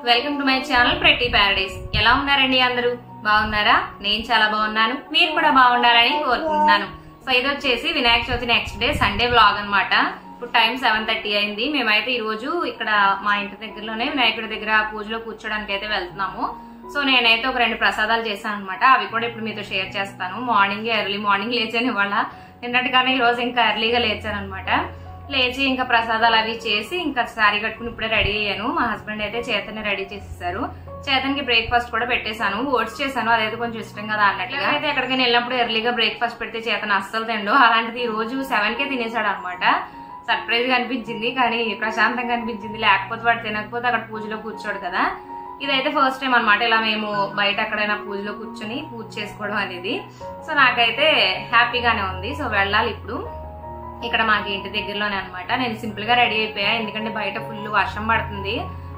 Welcome to my channel pretty Paradise. ఎలా ఉన్నారండి అందరూ? బాగున్నారా? నేను చాలా బాగున్నాను. మీరు కూడా బాగుండాలని కోరుకుంటున్నాను. సో ఇది వచ్చేసి Vinayaka Chavithi next day Sunday vlog అన్నమాట. ఇప్పుడు టైం 7:30 అయింది. మేమైతే ఈ రోజు ఇక్కడ మా ఇంటి దగ్గరలోనే వినాయకుడి దగ్గర పూజలో కూర్చోడానికి అయితే వెళ్తున్నాము. సో నేనైతే ఒక 2 ప్రసాదాలు చేశాను అనమాట. అవి కూడా ఇప్పుడు మీతో షేర్ చేస్తాను. ఎర్లీ మార్నింగ్ లేచాను ఇవాళ. నిన్నటిగానే ఈ రోజు ఇంకా ఎర్లీగా లేచాను అనమాట. లేచి ఇంకా ప్రసాదాలు అవి చేసి ఇంకా శారీ కట్టుకుని ఇప్పుడే రెడీ అయ్యాను. మా హస్బెండ్ అయితే చేతనే రెడీ చేసేసారు. చేతన్కి బ్రేక్ఫాస్ట్ కూడా పెట్టేశాను. ఓట్స్ చేశాను, అదైతే కొంచెం ఇష్టం కదా అన్నట్లుగా. అయితే ఎక్కడికైనా వెళ్ళినప్పుడు ఎర్లీగా బ్రేక్ఫాస్ట్ పెడితే చేతన అస్సలు తిండు. అలాంటిది ఈ రోజు 7కే తినేసాడు అనమాట. సర్ప్రైజ్ గా అనిపించింది, కానీ ప్రశాంతంగా అనిపించింది. లేకపోతే వాడు తినకపోతే అక్కడ పూజలో కూర్చోడు కదా. ఇదైతే ఫస్ట్ టైం అనమాట ఇలా మేము బయట ఎక్కడైనా పూజలో కూర్చొని పూజ చేసుకోవడం అనేది. సో నాకైతే హ్యాపీగానే ఉంది. సో వెళ్ళాలి ఇప్పుడు. ఇక్కడ మాకు ఇంటి దగ్గరలోనే అనమాట. నేను సింపుల్ గా రెడీ అయిపోయా, ఎందుకంటే బయట ఫుల్ వర్షం పడుతుంది.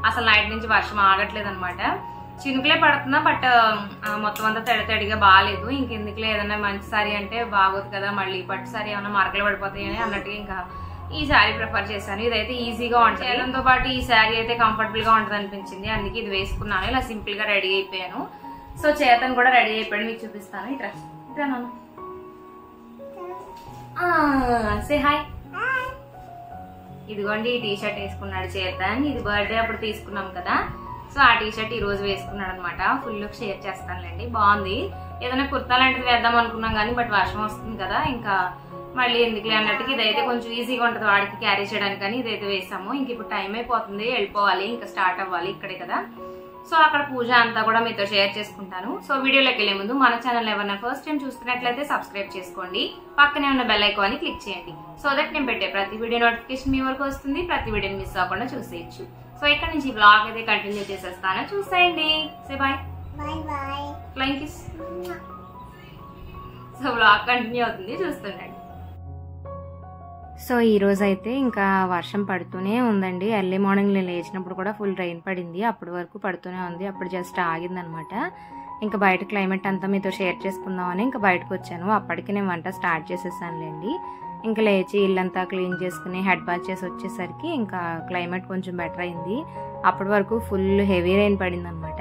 అసలు నైట్ నుంచి వర్షం ఆగట్లేదు అనమాట. చినుకులే పడుతున్నా, బట్ మొత్తం అంతా తడితడిగా బాగాలేదు. ఇంకెందుకులే ఏదైనా మంచి సారీ అంటే బాగోదు కదా, మళ్ళీ పట్టు సారీ ఏమైనా మరకలు పడిపోతాయని అన్నట్టుగా ఇంకా ఈ శారీ ప్రిఫర్ చేశాను. ఇదైతే ఈజీగా ఉంటుంది, దాంతో పాటు ఈ శారీ అయితే కంఫర్టబుల్ గా ఉంటుంది అనిపించింది. అందుకే ఇది వేసుకున్నాను. ఇలా సింపుల్ గా రెడీ అయిపోయాను. సో చేతన్ కూడా రెడీ అయిపోయాడు, మీకు చూపిస్తాను. ఇట్లా ఇట్లా నాన్న సే హాయ్. ఇదిగోండి ఈ టీషర్ట్ వేసుకున్నాడు చేతన్. ఇది బర్త్డే అప్పుడు తీసుకున్నాం కదా. సో ఆ టీషర్ట్ ఈ రోజు వేసుకున్నాడు అనమాట. ఫుల్ లుక్ షేర్ చేస్తానులేండి, బాగుంది. ఏదైనా కుర్తా లాంటిది వేద్దాం అనుకున్నాం కానీ బట్ వర్షం వస్తుంది కదా, ఇంకా మళ్ళీ ఎందుకులే అన్నట్టుగా ఇదైతే కొంచెం ఈజీగా ఉంటుంది వాడికి క్యారీ చేయడానికి. కానీ ఇదైతే వేసాము. ఇంక ఇప్పుడు టైం అయిపోతుంది, వెళ్ళిపోవాలి, ఇంకా స్టార్ట్ అవ్వాలి ఇక్కడే కదా. సో అక్కడ పూజ అంతా కూడా మీతో షేర్ చేసుకుంటాను. సో వీడియోలోకి వెళ్లే ముందు మన ఛానల్ ఎవరైనా ఫస్ట్ టైం చూస్తున్నట్లయితే సబ్స్క్రైబ్ చేసుకోండి, పక్కనే ఉన్న బెల్ ఐకాన్ ని క్లిక్ చేయండి. సో దట్ నేను పెట్టే ప్రతి వీడియో నోటిఫికేషన్ మీ వరకు వస్తుంది. ప్రతి వీడియోని మిస్ అవ్వకుండా చూసేయచ్చు. సో ఇక్కడ నుంచి బ్లాగ్ అయితే కంటిన్యూ చేసేస్తాను, చూసేయండి. Say bye. Flying kiss. So blog continue అవుతుంది, చూస్తుండండి. సో ఈ రోజు అయితే ఇంకా వర్షం పడుతూనే ఉందండి. ఎర్లీ మార్నింగ్ నేను లేచినప్పుడు కూడా ఫుల్ రెయిన్ పడింది. అప్పటి వరకు పడుతూనే ఉంది, అప్పుడు జస్ట్ ఆగిందనమాట. ఇంకా బయట క్లైమేట్ అంతా మీతో షేర్ చేసుకుందామని ఇంకా బయటకు వచ్చాను. అప్పటికి నేను వంట స్టార్ట్ చేసేసానులేండి. ఇంకా లేచి ఇల్లంతా క్లీన్ చేసుకుని హెడ్ బాత్ చేసి వచ్చేసరికి ఇంకా క్లైమేట్ కొంచెం బెటర్ అయింది. అప్పటి వరకు ఫుల్ హెవీ రెయిన్ పడింది అనమాట.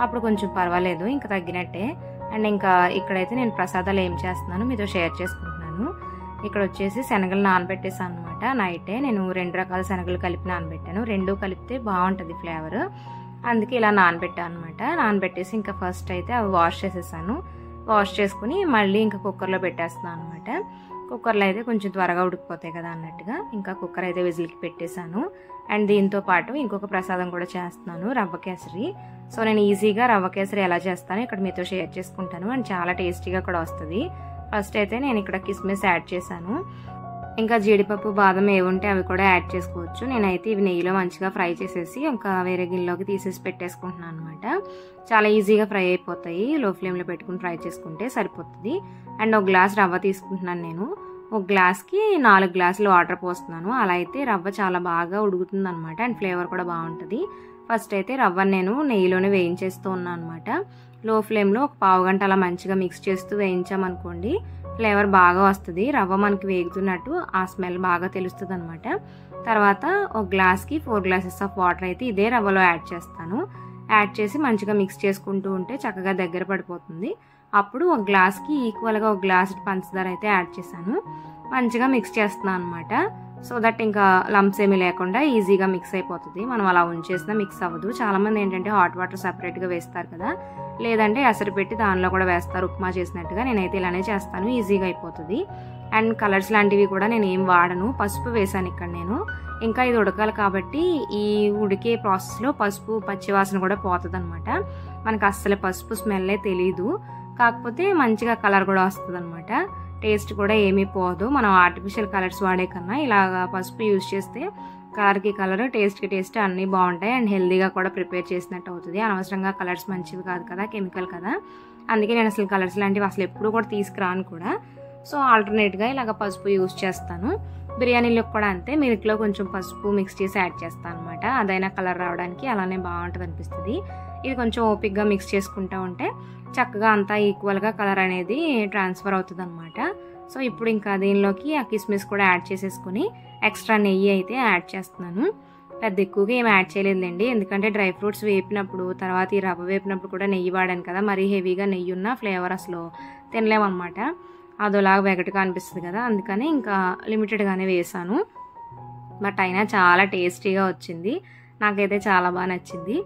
అప్పుడు కొంచెం పర్వాలేదు, ఇంకా తగ్గినట్టే. అండ్ ఇంకా ఇక్కడైతే నేను ప్రసాదాలు ఏం చేస్తున్నాను మీతో షేర్ చేసుకుంటున్నాను. ఇక్కడ వచ్చేసి శనగలు నానబెట్టేసాను అనమాట. నైటే నేను 2 రకాల శనగలు కలిపి నానబెట్టాను. 2 కలిపితే బాగుంటుంది ఫ్లేవర్, అందుకే ఇలా నానబెట్టాను అనమాట. నానబెట్టేసి ఇంకా ఫస్ట్ అయితే అవి వాష్ చేసేసాను. వాష్ చేసుకుని మళ్ళీ ఇంకా కుక్కర్లో పెట్టేస్తున్నాను అనమాట. కుక్కర్లో అయితే కొంచెం త్వరగా ఉడికిపోతాయి కదా అన్నట్టుగా ఇంకా కుక్కర్ అయితే విజిల్కి పెట్టేశాను. అండ్ దీంతో పాటు ఇంకొక ప్రసాదం కూడా చేస్తున్నాను, రవ్వ కేసరి. సో నేను ఈజీగా రవ్వ కేసరి ఎలా చేస్తానో ఇక్కడ మీతో షేర్ చేసుకుంటాను. అండ్ చాలా టేస్టీగా కూడా వస్తుంది. ఫస్ట్ అయితే నేను ఇక్కడ కిస్మిస్ యాడ్ చేశాను. ఇంకా జీడిపప్పు, బాదం ఏవుంటే అవి కూడా యాడ్ చేసుకోవచ్చు. నేనైతే ఇవి నెయ్యిలో మంచిగా ఫ్రై చేసేసి ఇంకా వేరే గిన్నెలోకి తీసేసి పెట్టేసుకుంటున్నాను అనమాట. చాలా ఈజీగా ఫ్రై అయిపోతాయి, లో ఫ్లేమ్లో పెట్టుకుని ఫ్రై చేసుకుంటే సరిపోతుంది. అండ్ 1 గ్లాస్ రవ్వ తీసుకుంటున్నాను నేను. 1 గ్లాస్కి 4 గ్లాసులు వాటర్ పోస్తున్నాను. అలా అయితే రవ్వ చాలా బాగా ఉడుకుతుంది అనమాట. అండ్ ఫ్లేవర్ కూడా బాగుంటుంది. ఫస్ట్ అయితే రవ్వను నేను నెయ్యిలోనే వేయించేస్తూ ఉన్నాను అనమాట. లో ఫ్లేమ్లో ఒక పావు గంట అలా మంచిగా మిక్స్ చేస్తూ వేయించామనుకోండి ఫ్లేవర్ బాగా వస్తుంది. రవ్వ మనకి వేగుతున్నట్టు ఆ స్మెల్ బాగా తెలుస్తుంది అనమాట. తర్వాత 1 గ్లాస్కి 4 గ్లాసెస్ ఆఫ్ వాటర్ అయితే ఇదే రవ్వలో యాడ్ చేస్తాను. యాడ్ చేసి మంచిగా మిక్స్ చేసుకుంటూ ఉంటే చక్కగా దగ్గర పడిపోతుంది. అప్పుడు 1 గ్లాస్కి ఈక్వల్గా 1 గ్లాస్ పంచదార అయితే యాడ్ చేశాను. మంచిగా మిక్స్ చేస్తున్నాను అనమాట. సో దట్ ఇంకా లంప్స్ ఏమీ లేకుండా ఈజీగా మిక్స్ అయిపోతుంది. మనం అలా ఉంచేసినా మిక్స్ అవ్వదు. చాలామంది ఏంటంటే హాట్ వాటర్ సపరేట్గా వేస్తారు కదా, లేదంటే ఎసరు పెట్టి దానిలో కూడా వేస్తారు ఉప్మా చేసినట్టుగా. నేనైతే ఇలానే చేస్తాను, ఈజీగా అయిపోతుంది. అండ్ కలర్స్ లాంటివి కూడా నేను ఏం వాడను, పసుపు వేసాను ఇక్కడ నేను. ఇంకా ఇది ఉడకాలి కాబట్టి ఈ ఉడికే ప్రాసెస్లో పసుపు పచ్చివాసన కూడా పోతుంది అనమాట. మనకు అస్సలు పసుపు స్మెల్లే తెలీదు, కాకపోతే మంచిగా కలర్ కూడా వస్తుంది అనమాట. టేస్ట్ కూడా ఏమీ పోదు. మనం ఆర్టిఫిషియల్ కలర్స్ వాడే కన్నా ఇలాగా పసుపు యూజ్ చేస్తే కలర్కి కలర్, టేస్ట్కి టేస్ట్ అన్నీ బాగుంటాయి. అండ్ హెల్దీగా కూడా ప్రిపేర్ చేసినట్టు అవుతుంది. అనవసరంగా కలర్స్ మంచివి కాదు కదా, కెమికల్ కదా. అందుకే నేను అసలు కలర్స్ లాంటివి అసలు ఎప్పుడు కూడా తీసుకురాను కూడా. సో ఆల్టర్నేట్గా ఇలాగ పసుపు యూజ్ చేస్తాను. బిర్యానీలో కూడా అంతే, మిల్క్లో కొంచెం పసుపు మిక్స్ చేసి యాడ్ చేస్తాను అనమాట. అదైనా కలర్ రావడానికి అలానే బాగుంటుంది అనిపిస్తుంది. ఇది కొంచెం ఓపిక్గా మిక్స్ చేసుకుంటూ ఉంటే చక్కగా అంతా ఈక్వల్గా కలర్ అనేది ట్రాన్స్ఫర్ అవుతుంది అనమాట. సో ఇప్పుడు ఇంకా దీనిలోకి ఆ కిస్మిస్ కూడా యాడ్ చేసేసుకుని ఎక్స్ట్రా నెయ్యి అయితే యాడ్ చేస్తున్నాను. పెద్ద ఎక్కువగా ఏం యాడ్ చేయలేదులేండి, ఎందుకంటే డ్రై ఫ్రూట్స్ వేపినప్పుడు తర్వాత ఈ రవ్వ వేపినప్పుడు కూడా నెయ్యి వాడాను కదా, మరీ హెవీగా నెయ్యి ఉన్న ఫ్లేవర్ అసలు తినలేమన్నమాట, అదోలాగా వెగటుగా అనిపిస్తుంది కదా, అందుకని ఇంకా లిమిటెడ్గానే వేసాను. బట్ అయినా చాలా టేస్టీగా వచ్చింది, నాకైతే చాలా బాగా నచ్చింది.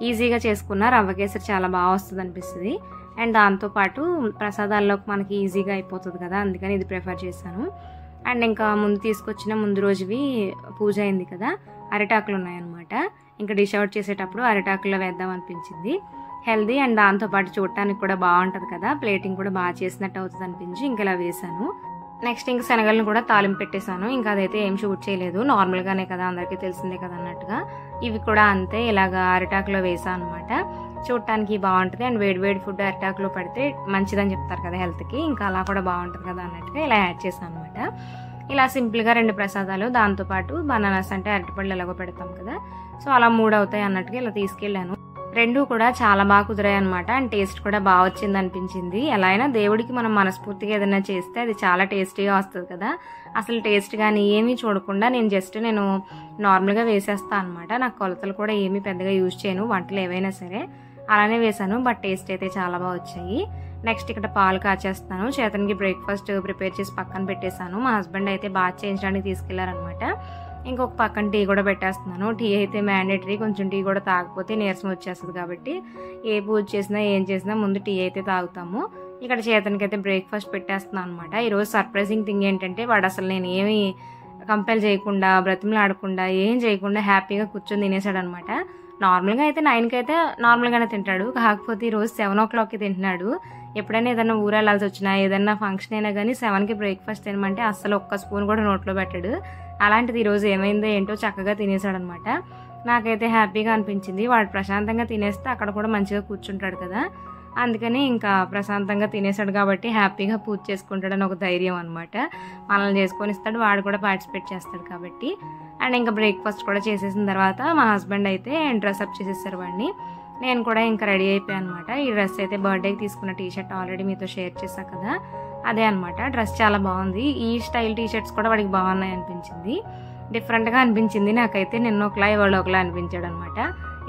ఈజీగా చేసుకున్న రవ్వ కేసరి చాలా బాగా వస్తుంది అనిపిస్తుంది. అండ్ దాంతోపాటు ప్రసాదాల్లోకి మనకి ఈజీగా అయిపోతుంది కదా, అందుకని ఇది ప్రిఫర్ చేశాను. అండ్ ఇంకా ముందు రోజువి పూజ అయింది కదా, అరిటాకులు ఉన్నాయన్నమాట. ఇంకా డిష్ అవుట్ చేసేటప్పుడు అరిటాకుల్లో వేద్దాం అనిపించింది, హెల్దీ అండ్ దాంతోపాటు చూడటానికి కూడా బాగుంటుంది కదా, ప్లేటింగ్ కూడా బాగా చేసినట్టు అవుతుంది అనిపించి ఇంకా ఇలా వేసాను. నెక్స్ట్ ఇంకా శనగలను కూడా తాలింపు పెట్టేశాను. ఇంకా అదైతే ఏం షూట్ చేయలేదు, నార్మల్గానే కదా, అందరికీ తెలిసిందే కదా అన్నట్టుగా. ఇవి కూడా అంతే, ఇలాగా అరిటాకులో వేసాను అనమాట. చూడటానికి బాగుంటుంది అండ్ వేడి ఫుడ్ అరిటాకులో పడితే మంచిదని చెప్తారు కదా హెల్త్కి, ఇంకా అలా కూడా బాగుంటుంది కదా అన్నట్టుగా ఇలా యాడ్ చేశాను అనమాట. ఇలా సింపుల్గా 2 ప్రసాదాలు, దాంతోపాటు బనానాస్ అంటే అరటిపళ్ళు ఎలాగో పెడతాం కదా, సో అలా 3 అవుతాయి అన్నట్టుగా ఇలా తీసుకెళ్ళాను. 2 కూడా చాలా బాగా కుదిరాయి అనమాట. అండ్ టేస్ట్ కూడా బాగా వచ్చింది అనిపించింది. ఎలా అయినా దేవుడికి మనం మనస్ఫూర్తిగా ఏదైనా చేస్తే అది చాలా టేస్టీగా వస్తుంది కదా, అసలు టేస్ట్ కానీ ఏమీ చూడకుండా నేను నార్మల్గా వేసేస్తాను అనమాట. నాకు కొలతలు కూడా ఏమీ పెద్దగా యూజ్ చేయను, వంటలు ఏవైనా సరే అలానే వేసాను. బట్ టేస్ట్ అయితే చాలా బాగా వచ్చాయి. నెక్స్ట్ ఇక్కడ పాలు కాచేస్తాను. చేతనికి బ్రేక్ఫాస్ట్ ప్రిపేర్ చేసి పక్కన పెట్టేశాను. మా హస్బెండ్ అయితే బాత్ చేయించడానికి తీసుకెళ్లారనమాట. ఇంకొక పక్కన టీ కూడా పెట్టేస్తున్నాను. టీ అయితే మ్యాండేటరీ, కొంచెం టీ కూడా తాగకపోతే నీరసం వచ్చేస్తుంది కాబట్టి ఏ పూజ చేసినా ఏం చేసినా ముందు టీ అయితే తాగుతాము. ఇక్కడ చేతనికి అయితే బ్రేక్ఫాస్ట్ పెట్టేస్తున్నాను అనమాట. ఈరోజు సర్ప్రైజింగ్ థింగ్ ఏంటంటే వాడు అసలు నేను ఏమి కంపెల్ చేయకుండా, బ్రతిమలు ఆడకుండా, ఏం చేయకుండా హ్యాపీగా కూర్చొని తినేసాడు అనమాట. నార్మల్గా అయితే 9కి అయితే నార్మల్గానే తింటాడు, కాకపోతే ఈరోజు 7 o'clockకి తింటున్నాడు. ఎప్పుడైనా ఏదైనా ఊరెళ్ళాల్సి వచ్చినా, ఏదైనా ఫంక్షన్ అయినా కానీ 7కి బ్రేక్ఫాస్ట్ తినమంటే అస్సలు ఒక్క స్పూన్ కూడా నోట్లో పెట్టాడు. అలాంటిది ఈరోజు ఏమైందో ఏంటో చక్కగా తినేసాడు అనమాట. నాకైతే హ్యాపీగా అనిపించింది. వాడు ప్రశాంతంగా తినేస్తే అక్కడ కూడా మంచిగా కూర్చుంటాడు కదా, అందుకని ఇంకా ప్రశాంతంగా తినేసాడు కాబట్టి హ్యాపీగా పూజ చేసుకుంటాడని ఒక ధైర్యం అనమాట. మనల్ని చేసుకొని ఇస్తాడు, వాడు కూడా పార్టిసిపేట్ చేస్తాడు కాబట్టి. అండ్ ఇంకా బ్రేక్ఫాస్ట్ కూడా చేసేసిన తర్వాత మా హస్బెండ్ అయితే డ్రెస్ అప్ చేసేసారు వాడిని. నేను కూడా ఇంకా రెడీ అయిపోయాను అనమాట. ఈ డ్రెస్ అయితే బర్త్డేకి తీసుకున్న టీషర్ట్ ఆల్రెడీ మీతో షేర్ చేశా కదా, అదే అనమాట. డ్రెస్ చాలా బాగుంది. ఈ స్టైల్ టీషర్ట్స్ కూడా వాడికి బాగున్నాయి అనిపించింది, డిఫరెంట్గా అనిపించింది నాకైతే. నిన్న ఒకలా ఇవాళ ఒకలా అనిపించాడు అనమాట.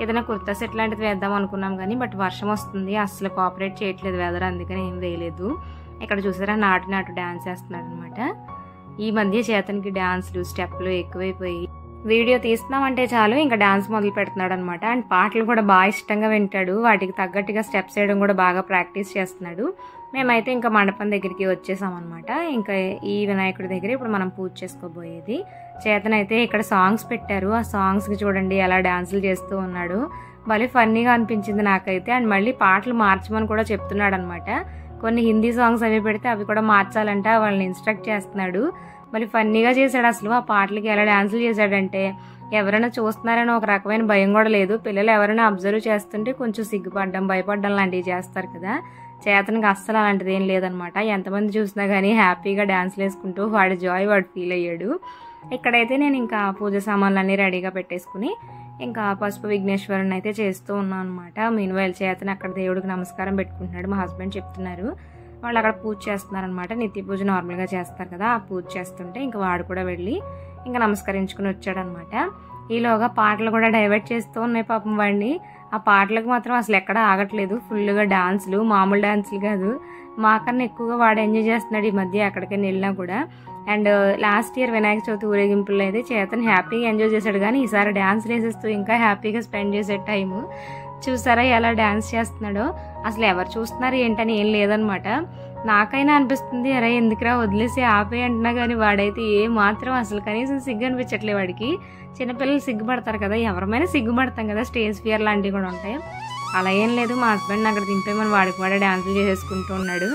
ఏదైనా కుర్తా సెట్ లాంటిది వేద్దాం అనుకున్నాం కానీ బట్ వర్షం వస్తుంది, అసలు కోఆపరేట్ చేయట్లేదు వెదర్, అందుకని ఏం వేయలేదు. ఇక్కడ చూసారా నాటు డ్యాన్స్ వేస్తున్నాడు అనమాట. ఈ మధ్య చేతనికి డ్యాన్స్లు స్టెప్లు ఎక్కువైపోయి వీడియో తీస్తున్నామంటే చాలు ఇంకా డ్యాన్స్ మొదలు పెడుతున్నాడు అనమాట. అండ్ పాటలు కూడా బాగా ఇష్టంగా వింటాడు, వాటికి తగ్గట్టుగా స్టెప్స్ వేయడం కూడా బాగా ప్రాక్టీస్ చేస్తున్నాడు. మేమైతే ఇంకా మండపం దగ్గరికి వచ్చేసామన్నమాట. ఇంకా ఈ వినాయకుడి దగ్గర ఇప్పుడు మనం పూజ చేసుకోబోయేది. చేతనైతే ఇక్కడ సాంగ్స్ పెట్టారు, ఆ సాంగ్స్కి చూడండి ఎలా డాన్సులు చేస్తూ ఉన్నాడు. భలే ఫన్నీగా అనిపించింది నాకైతే. అండ్ మళ్ళీ పాటలు మార్చమని కూడా చెప్తున్నాడు అనమాట. కొన్ని హిందీ సాంగ్స్ అవి పెడితే అవి కూడా మార్చాలంట, వాళ్ళని ఇన్స్ట్రక్ట్ చేస్తున్నాడు. మళ్ళీ ఫన్నీగా చేశాడు అసలు. ఆ పాటలకి ఎలా డాన్సులు చేశాడంటే ఎవరైనా చూస్తున్నారని ఒక రకమైన భయం కూడా లేదు. పిల్లలు ఎవరైనా అబ్జర్వ్ చేస్తుంటే కొంచెం సిగ్గుపడ్డం, భయపడ్డం లాంటివి చేస్తారు కదా, చేతనికి అస్సలు అలాంటిది ఏం లేదనమాట. ఎంతమంది చూసినా కానీ హ్యాపీగా డాన్స్లు వేసుకుంటూ వాడి జాయ్ వాడు ఫీల్ అయ్యాడు. ఇక్కడైతే నేను ఇంకా పూజ సామాన్లు అన్నీ రెడీగా పెట్టేసుకుని ఇంకా పసుపు విఘ్నేశ్వరుని అయితే చేస్తూ ఉన్నాను అనమాట. మీన్వైల్ చేతను అక్కడ దేవుడికి నమస్కారం పెట్టుకుంటున్నాడు. మా హస్బెండ్ చెప్తున్నారు వాళ్ళు అక్కడ పూజ చేస్తున్నారనమాట. నిత్య పూజ నార్మల్గా చేస్తారు కదా, ఆ పూజ చేస్తుంటే ఇంకా వాడు కూడా వెళ్ళి ఇంకా నమస్కరించుకుని వచ్చాడనమాట. ఈలోగా పాటలు కూడా డైవర్ట్ చేస్తూ ఉన్నాయి పాపం వాడిని. ఆ పాటలకు మాత్రం అసలు ఎక్కడ ఆగట్లేదు, ఫుల్గా డాన్సులు, మామూలు డాన్సులు కాదు. మాకన్నా ఎక్కువగా వాడు ఎంజాయ్ చేస్తున్నాడు ఈ మధ్య ఎక్కడికైనా వెళ్ళినా కూడా. And last year Vinayaka Chavithi ఊరేగింపుల్లో అయితే చేతను హ్యాపీగా ఎంజాయ్ చేశాడు, కానీ ఈసారి డ్యాన్స్ వేసేస్తూ ఇంకా హ్యాపీగా స్పెండ్ చేసే టైము చూసారా ఎలా డ్యాన్స్ చేస్తున్నాడో. అసలు ఎవరు చూస్తున్నారు ఏంటని ఏం లేదనమాట. నాకైనా అనిపిస్తుంది అరే ఎందుకురా వదిలేసి ఆపే అంటున్నా, కానీ వాడైతే ఏ మాత్రం అసలు కనీసం సిగ్గు అనిపించట్లే వాడికి. చిన్నపిల్లలు సిగ్గుపడతారు కదా, ఎవరమైనా సిగ్గుపడతాం కదా, స్టేజ్ ఫియర్ లాంటివి కూడా ఉంటాయి. అలా ఏం లేదు, మా హస్బెండ్ అక్కడ దింపేమని వాడికి వాడే డాన్సులు చేసేసుకుంటూ ఉన్నాడు.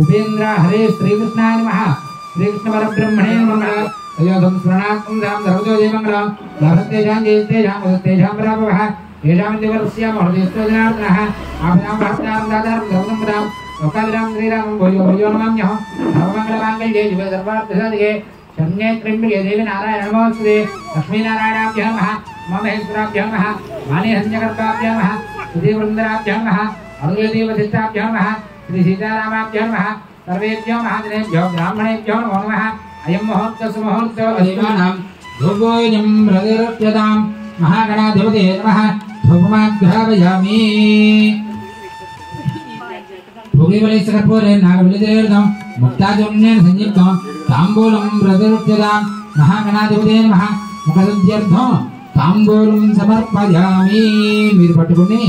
ఉపేంద్ర హరే శ్రీకృష్ణాయ నమః. శ్రీకృష్ణ పరబ్రహ్మణే నమః. అయోధం స్మరణాత్మం ధాం ధర్మజో జయమంగళం లభతేజాం జయతేజాం ఉదతేజాం పరాభవః ఏషాం దేవరస్యామ హృదయస్తో జనార్దనః ఆభయాం భక్తాం దాదారం ధర్మం పదాం లోకాభిరాం శ్రీరామం భోజో భోజో నమామ్యహం సర్వమంగళమాంగళ్యే శివే సర్వార్థసాధికే శరణ్యే త్ర్యంబకే దేవి నారాయణ నమోస్తుతే లక్ష్మీనారాయణాభ్యో నమః ఉమామహేశ్వరాభ్యో నమః వాణీహన్యగర్భాభ్యో నమః శ్రీవృందరాభ్యో నమః అరుణదేవసిద్ధాభ్యో నమః శ్రీ సీతారామాభ్యో నమః సర్వేభ్యో మహాజనేభ్యో బ్రాహ్మణేభ్యో నమో నమః. అయం ముహూర్తస్సు ముహూర్తో అధిమానం ధూపోయం రతిరుప్యతాం మహాగణాధిపతే నమః ధూపమాగ్రావయామి భోగిబలిస్కర్పూరే నాగబలిదేర్దం ముక్తాజన్యేన సంయుక్తం తాంబూలం రతిరుప్యతాం మహాగణాధిపతే నమః ముఖశుద్ధ్యర్థం తాంబూలం సమర్పయామి. మీరు పట్టుకుని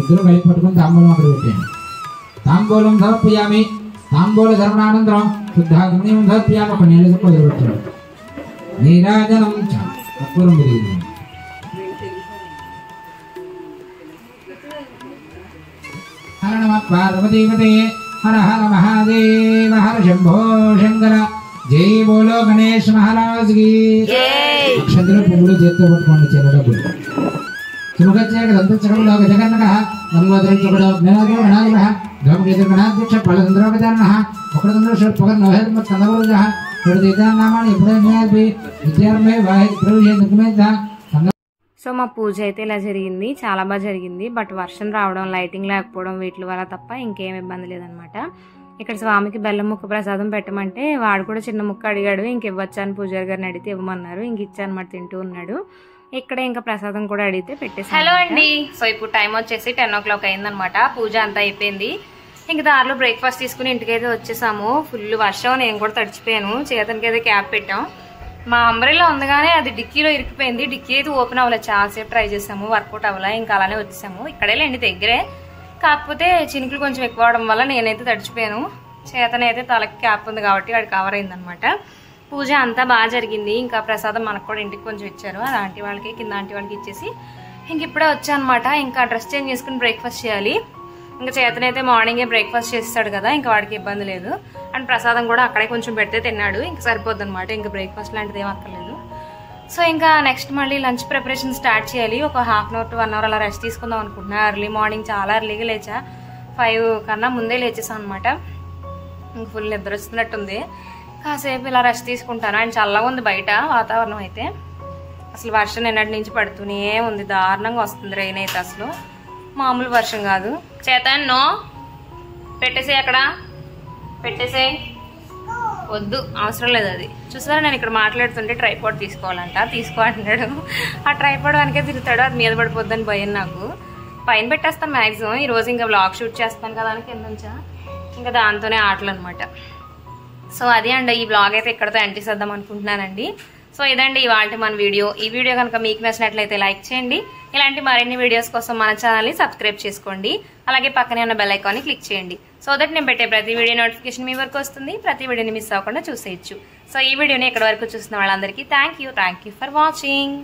ఇద్దరు కలిపి పట్టుకుని తాంబూలం అక్కడ పెట్టండి. తాంబూలం సమర్పయామి. తాంబూల ధర్మానంతరం శుద్ధాగ్నిం సమర్పయామి. ఒక నీళ్ళు వదిలిపెట్టాడు. నీరాజనం కర్పూరం పెరిగింది. హర నమ పార్వతీపతే హర హర మహాదేవ హర శంభో శంకర. జై బోలో గణేష్ మహారాజ్ కి. అక్షంతలు పువ్వులు చేత్తో పట్టుకోండి. చెరడబ్బులు సుముఖచ్చేక దంతచకములో గజగన్నక నమోదరించకుడు జ్ఞానో గణాధిపః ధూమకేతు గణాధ్యక్ష ఫలచంద్రోగజానః వక్రతుండో షట్పకర్ణోహేర్మ కందవరుజః నామాన్ని ఎప్పుడైనా విద్యారంభే వాహిత్ ప్రవేశ. సో మా పూజ అయితే ఇలా జరిగింది, చాలా బాగా జరిగింది. బట్ వర్షం రావడం, లైటింగ్ లేకపోవడం వీటి వల్ల తప్ప ఇంకేం ఇబ్బంది లేదనమాట. ఇక్కడ స్వామికి బెల్లం ముక్క ప్రసాదం పెట్టమంటే వాడు కూడా చిన్న ముక్క అడిగాడు. ఇంక ఇవ్వచ్చాను పూజారి గారిని అడిగితే ఇవ్వమన్నారు. ఇంక ఇచ్చానమాట, తింటూ ఉన్నాడు. ఇక్కడ ఇంకా ప్రసాదం కూడా అడిగితే పెట్టేసి. హలో అండి, సో ఇప్పుడు టైం వచ్చేసి 10 o'clock అయిందనమాట. పూజ అంతా అయిపోయింది. ఇంక దారిలో బ్రేక్ఫాస్ట్ తీసుకుని ఇంటికైతే వచ్చేసాము. ఫుల్ వర్షం, నేను కూడా తడిచిపోయాను. చేతనికి అయితే క్యాప్ పెట్టాం. మా అంబ్రెల్లా ఉందిగానే అది డిక్కీలో ఇరికిపోయింది. డిక్కీ అయితే ఓపెన్ అవ్వలేదు, చాలాసేపు ట్రై చేసాము, వర్కౌట్ అవ్వలే. ఇంకా అలానే వచ్చేసాము. ఇక్కడేలేండి దగ్గరే, కాకపోతే చినుకులు కొంచెం ఎక్కువ అవడం వల్ల నేనైతే తడిచిపోయాను. చేతనైతే తలకి క్యాప్ ఉంది కాబట్టి వాడు కవర్ అయిందనమాట. పూజ అంతా బాగా జరిగింది. ఇంకా ప్రసాదం మనకు కూడా ఇంటికి కొంచెం ఇచ్చారు. అది ఆంటీ వాళ్ళకి, కింద ఆంటీ వాళ్ళకి ఇచ్చేసి ఇంక ఇప్పుడే వచ్చానమాట. ఇంకా డ్రెస్ చేంజ్ చేసుకుని బ్రేక్ఫాస్ట్ చేయాలి. ఇంకా చేతనైతే మార్నింగే బ్రేక్ఫాస్ట్ చేస్తాడు కదా, ఇంకా వాడికి ఇబ్బంది లేదు. అండ్ ప్రసాదం కూడా అక్కడే కొంచెం పెడితే తిన్నాడు. ఇంకా సరిపోద్ది అనమాట. ఇంకా బ్రేక్ఫాస్ట్ లాంటిది ఏం అక్కర్లేదు. సో ఇంకా నెక్స్ట్ మళ్ళీ లంచ్ ప్రిపరేషన్ స్టార్ట్ చేయాలి. ఒక 1/2 hour to 1 hour అలా రెస్ట్ తీసుకుందాం అనుకుంటున్నా. ఎర్లీ మార్నింగ్ చాలా ఎర్లీగా లేచా, 5 కన్నా ముందే లేచేసాను అనమాట. ఇంక ఫుల్ నిద్ర వస్తున్నట్టుంది. కాసేపు ఇలా రెస్ట్ తీసుకుంటాను. అండ్ చల్లగా ఉంది బయట వాతావరణం అయితే. అసలు వర్షం నిన్నటి నుంచి పడుతూనే ఉంది, దారుణంగా వస్తుంది. రెయిన్ అయితే అసలు మామూలు వర్షం కాదు. చేతన్నో పెట్టేసే, అక్కడ పెట్టేసే, వద్దు అవసరం లేదు. అది చూసారా, నేను ఇక్కడ మాట్లాడుతుంటే ట్రైపాడ్ తీసుకోవాలంట, తీసుకో అంటున్నాడు. ఆ ట్రైపాడ్ వెనకే తిరుగుతాడు, అది మీద పడిపోద్దని భయం నాకు. పైన పెట్టేస్తాను మ్యాక్సిమం. ఈరోజు ఇంకా వ్లాగ్ షూట్ చేస్తాను కదా అని కింద నుంచా, ఇంకా దాంతోనే ఆటలు అనమాట. సో అది అండి, ఈ వ్లాగ్ అయితే ఇక్కడతో ఎండ్ చేద్దాం అనుకుంటున్నానండి. సో ఇదండి ఇవాళ మన వీడియో. ఈ వీడియో కనుక మీకు నచ్చినట్లయితే లైక్ చేయండి. ఇలాంటి మరిన్ని వీడియోస్ కోసం మన ఛానల్ని సబ్స్క్రైబ్ చేసుకోండి. అలాగే పక్కనే ఉన్న బెల్ ఐకాన్ని క్లిక్ చేయండి. సో దట్ నేను పెట్టే ప్రతి వీడియో నోటిఫికేషన్ మీ వరకు వస్తుంది. ప్రతి వీడియోని మిస్ అవ్వకుండా చూసేయచ్చు. సో ఈ వీడియోని ఇక్కడ వరకు చూసిన వాళ్ళందరికీ థ్యాంక్ యూ ఫర్ వాచింగ్.